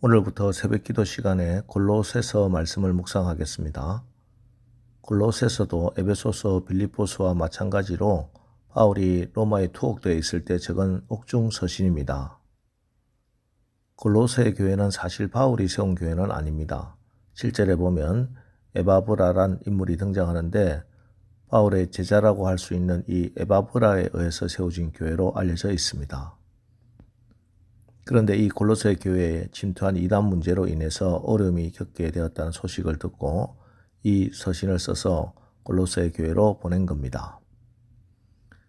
오늘부터 새벽기도 시간에 골로새서 말씀을 묵상하겠습니다. 골로새서도 에베소서, 빌립보서와 마찬가지로 바울이 로마에 투옥되어 있을 때 적은 옥중 서신입니다. 골로새 교회는 사실 바울이 세운 교회는 아닙니다. 실제로 보면 에바브라란 인물이 등장하는데 바울의 제자라고 할 수 있는 이 에바브라에 의해서 세워진 교회로 알려져 있습니다. 그런데 이 골로새 교회에 침투한 이단 문제로 인해서 어려움이 겪게 되었다는 소식을 듣고 이 서신을 써서 골로새 교회로 보낸 겁니다.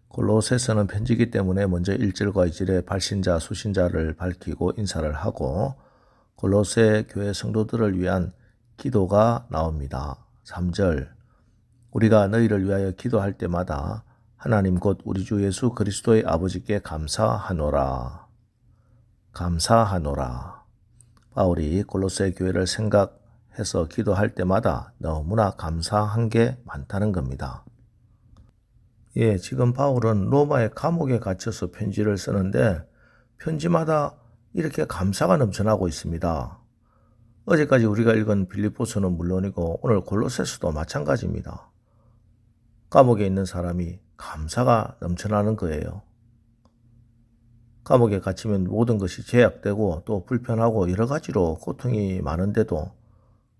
골로새서는 편지이기 때문에 먼저 1절과 2절에 발신자, 수신자를 밝히고 인사를 하고 골로새 교회 성도들을 위한 기도가 나옵니다. 3절, 우리가 너희를 위하여 기도할 때마다 하나님 곧 우리 주 예수 그리스도의 아버지께 감사하노라. 감사하노라. 바울이 골로새 교회를 생각해서 기도할 때마다 너무나 감사한 게 많다는 겁니다. 지금 바울은 로마의 감옥에 갇혀서 편지를 쓰는데 편지마다 이렇게 감사가 넘쳐나고 있습니다. 어제까지 우리가 읽은 빌립보서는 물론이고 오늘 골로새서도 마찬가지입니다. 감옥에 있는 사람이 감사가 넘쳐나는 거예요. 감옥에 갇히면 모든 것이 제약되고 또 불편하고 여러 가지로 고통이 많은데도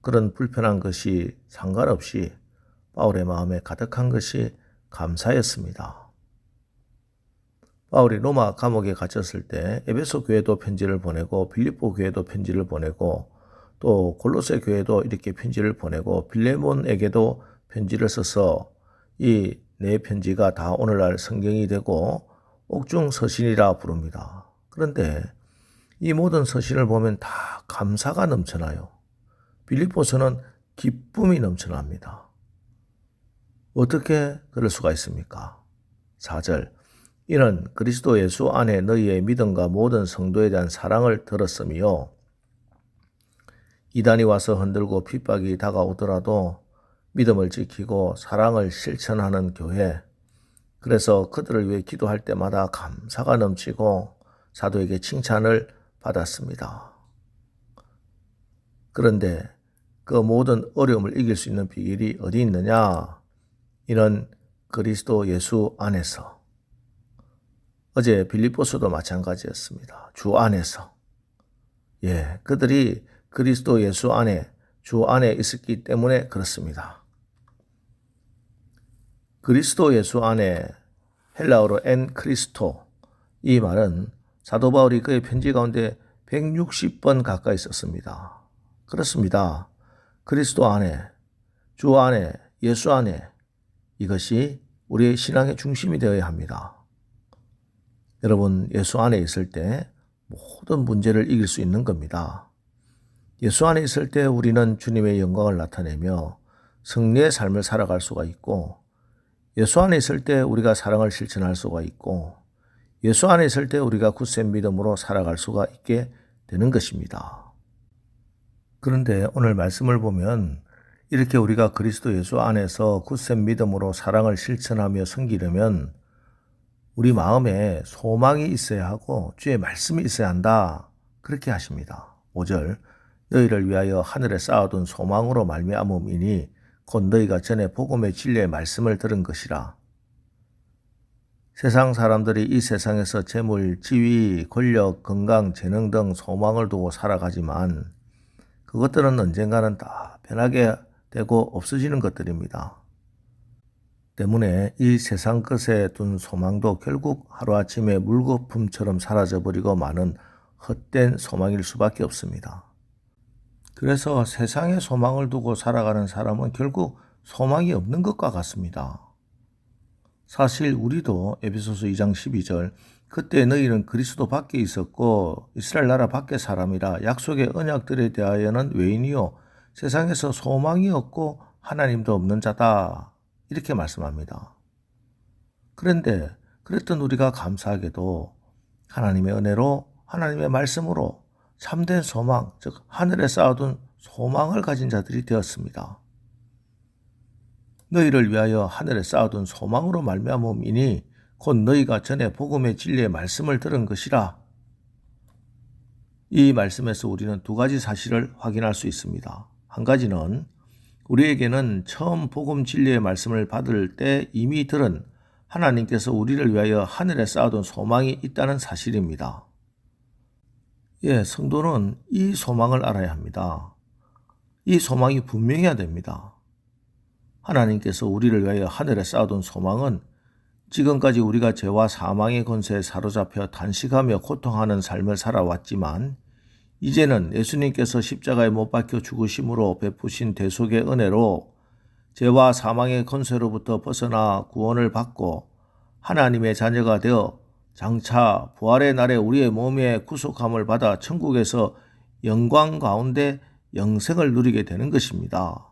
그런 불편한 것이 상관없이 바울의 마음에 가득한 것이 감사였습니다. 바울이 로마 감옥에 갇혔을 때 에베소 교회도 편지를 보내고 빌립보 교회도 편지를 보내고 또 골로새 교회도 이렇게 편지를 보내고 빌레몬에게도 편지를 써서 이 네 편지가 다 오늘날 성경이 되고 옥중 서신이라 부릅니다. 그런데 이 모든 서신을 보면 다 감사가 넘쳐나요. 빌립보서는 기쁨이 넘쳐납니다. 어떻게 그럴 수가 있습니까? 4절, 이는 그리스도 예수 안에 너희의 믿음과 모든 성도에 대한 사랑을 들었으며 이단이 와서 흔들고 핍박이 다가오더라도 믿음을 지키고 사랑을 실천하는 교회, 그래서 그들을 위해 기도할 때마다 감사가 넘치고 사도에게 칭찬을 받았습니다. 그런데 그 모든 어려움을 이길 수 있는 비결이 어디 있느냐? 이는 그리스도 예수 안에서. 어제 빌립보서도 마찬가지였습니다. 주 안에서. 그들이 그리스도 예수 안에, 주 안에 있었기 때문에 그렇습니다. 그리스도 예수 안에, 헬라어로 엔 크리스토, 이 말은 사도 바울이 그의 편지 가운데 160번 가까이 썼습니다. 그렇습니다. 그리스도 안에, 주 안에, 예수 안에, 이것이 우리의 신앙의 중심이 되어야 합니다. 여러분, 예수 안에 있을 때 모든 문제를 이길 수 있는 겁니다. 예수 안에 있을 때 우리는 주님의 영광을 나타내며 승리의 삶을 살아갈 수가 있고, 예수 안에 있을 때 우리가 사랑을 실천할 수가 있고, 예수 안에 있을 때 우리가 굳센 믿음으로 살아갈 수가 있게 되는 것입니다. 그런데 오늘 말씀을 보면 이렇게 우리가 그리스도 예수 안에서 굳센 믿음으로 사랑을 실천하며 섬기려면 우리 마음에 소망이 있어야 하고 주의 말씀이 있어야 한다. 그렇게 하십니다. 5절, 너희를 위하여 하늘에 쌓아둔 소망으로 말미암음이니 곧 너희가 전에 복음의 진리의 말씀을 들은 것이라. 세상 사람들이 이 세상에서 재물, 지위, 권력, 건강, 재능 등 소망을 두고 살아가지만 그것들은 언젠가는 다 변하게 되고 없어지는 것들입니다. 때문에 이 세상 것에 둔 소망도 결국 하루아침에 물거품처럼 사라져버리고 많은 헛된 소망일 수밖에 없습니다. 그래서 세상에 소망을 두고 살아가는 사람은 결국 소망이 없는 것과 같습니다. 사실 우리도 에베소서 2장 12절, 그때 너희는 그리스도 밖에 있었고 이스라엘 나라 밖의 사람이라 약속의 언약들에 대하여는 외인이요 세상에서 소망이 없고 하나님도 없는 자다. 이렇게 말씀합니다. 그런데 그랬던 우리가 감사하게도 하나님의 은혜로 하나님의 말씀으로 참된 소망, 즉 하늘에 쌓아둔 소망을 가진 자들이 되었습니다. 너희를 위하여 하늘에 쌓아둔 소망으로 말미암음이니 곧 너희가 전에 복음의 진리의 말씀을 들은 것이라. 이 말씀에서 우리는 두 가지 사실을 확인할 수 있습니다. 한 가지는 우리에게는 처음 복음 진리의 말씀을 받을 때 이미 들은 하나님께서 우리를 위하여 하늘에 쌓아둔 소망이 있다는 사실입니다. 성도는 이 소망을 알아야 합니다. 이 소망이 분명해야 됩니다. 하나님께서 우리를 위하여 하늘에 쌓아둔 소망은 지금까지 우리가 죄와 사망의 권세에 사로잡혀 단식하며 고통하는 삶을 살아왔지만 이제는 예수님께서 십자가에 못 박혀 죽으심으로 베푸신 대속의 은혜로 죄와 사망의 권세로부터 벗어나 구원을 받고 하나님의 자녀가 되어 장차 부활의 날에 우리의 몸의 구속함을 받아 천국에서 영광 가운데 영생을 누리게 되는 것입니다.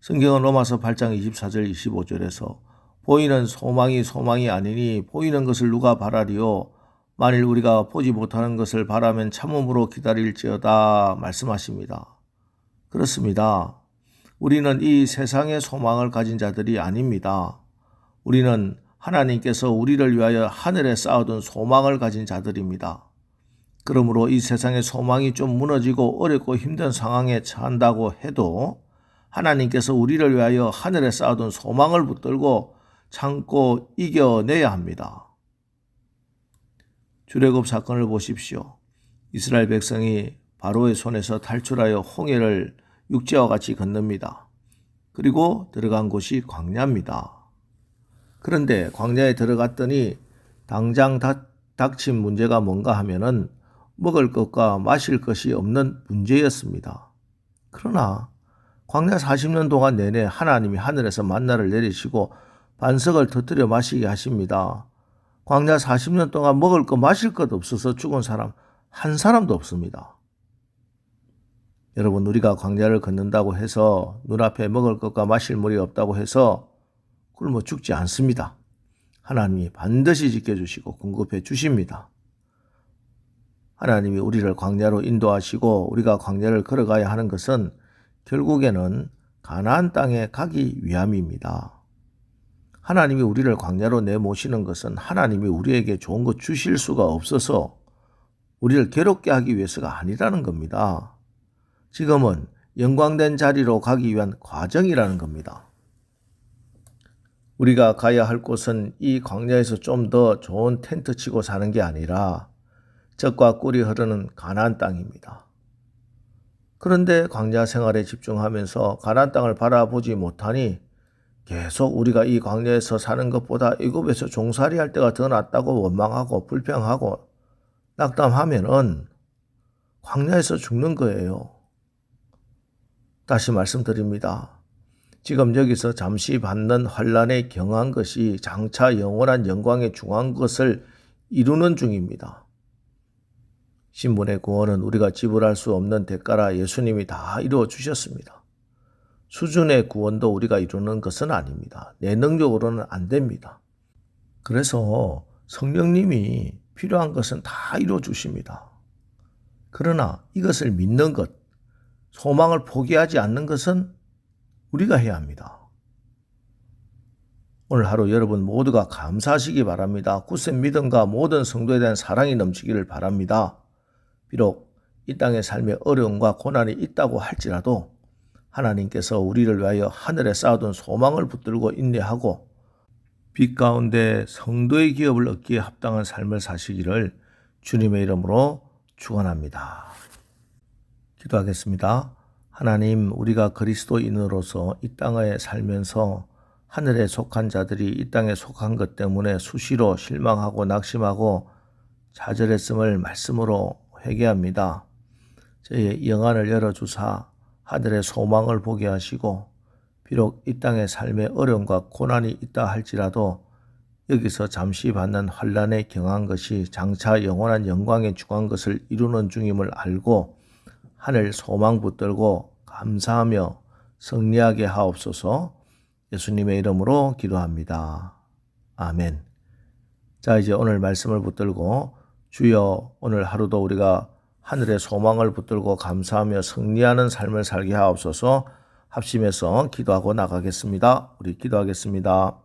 성경은 로마서 8장 24절 25절에서 보이는 소망이 아니니 보이는 것을 누가 바라리요 만일 우리가 보지 못하는 것을 바라면 참음으로 기다릴지어다 말씀하십니다. 그렇습니다. 우리는 이 세상의 소망을 가진 자들이 아닙니다. 우리는 하나님께서 우리를 위하여 하늘에 쌓아둔 소망을 가진 자들입니다. 그러므로 이 세상의 소망이 좀 무너지고 어렵고 힘든 상황에 처한다고 해도 하나님께서 우리를 위하여 하늘에 쌓아둔 소망을 붙들고 참고 이겨내야 합니다. 출애굽 사건을 보십시오. 이스라엘 백성이 바로의 손에서 탈출하여 홍해를 육지와 같이 건넙니다. 그리고 들어간 곳이 광야입니다. 그런데 광야에 들어갔더니 당장 닥친 문제가 뭔가 하면은 먹을 것과 마실 것이 없는 문제였습니다. 그러나 광야 40년 동안 내내 하나님이 하늘에서 만나를 내리시고 반석을 터뜨려 마시게 하십니다. 광야 40년 동안 먹을 것 마실 것 없어서 죽은 사람 한 사람도 없습니다. 여러분, 우리가 광야를 걷는다고 해서 눈앞에 먹을 것과 마실 물이 없다고 해서 굶어 죽지 않습니다. 하나님이 반드시 지켜주시고 공급해 주십니다. 하나님이 우리를 광야로 인도하시고 우리가 광야를 걸어가야 하는 것은 결국에는 가나안 땅에 가기 위함입니다. 하나님이 우리를 광야로 내모시는 것은 하나님이 우리에게 좋은 것 주실 수가 없어서 우리를 괴롭게 하기 위해서가 아니라는 겁니다. 지금은 영광된 자리로 가기 위한 과정이라는 겁니다. 우리가 가야 할 곳은 이 광야에서 좀 더 좋은 텐트 치고 사는 게 아니라 젖과 꿀이 흐르는 가나안 땅입니다. 그런데 광야 생활에 집중하면서 가나안 땅을 바라보지 못하니 계속 우리가 이 광야에서 사는 것보다 애굽에서 종살이 할 때가 더 낫다고 원망하고 불평하고 낙담하면은 광야에서 죽는 거예요. 다시 말씀드립니다. 지금 여기서 잠시 받는 환난에 경한 것이 장차 영원한 영광에 중한 것을 이루는 중입니다. 신분의 구원은 우리가 지불할 수 없는 대가라 예수님이 다 이루어 주셨습니다. 수준의 구원도 우리가 이루는 것은 아닙니다. 내 능력으로는 안 됩니다. 그래서 성령님이 필요한 것은 다 이루어 주십니다. 그러나 이것을 믿는 것, 소망을 포기하지 않는 것은 우리가 해야 합니다. 오늘 하루 여러분 모두가 감사하시기 바랍니다. 굳센 믿음과 모든 성도에 대한 사랑이 넘치기를 바랍니다. 비록 이 땅의 삶에 어려움과 고난이 있다고 할지라도 하나님께서 우리를 위하여 하늘에 쌓아둔 소망을 붙들고 인내하고 빛 가운데 성도의 기업을 얻기에 합당한 삶을 사시기를 주님의 이름으로 축원합니다. 기도하겠습니다. 하나님, 우리가 그리스도인으로서 이 땅에 살면서 하늘에 속한 자들이 이 땅에 속한 것 때문에 수시로 실망하고 낙심하고 좌절했음을 말씀으로 회개합니다. 저희의 영안을 열어주사 하늘의 소망을 보게 하시고 비록 이 땅의 삶의 어려움과 고난이 있다 할지라도 여기서 잠시 받는 환난에 경한 것이 장차 영원한 영광에 중한 것을 이루는 중임을 알고 하늘 소망 붙들고 감사하며 승리하게 하옵소서. 예수님의 이름으로 기도합니다. 아멘. 자, 이제 오늘 말씀을 붙들고 주여, 오늘 하루도 우리가 하늘의 소망을 붙들고 감사하며 승리하는 삶을 살게 하옵소서. 합심해서 기도하고 나가겠습니다. 우리 기도하겠습니다.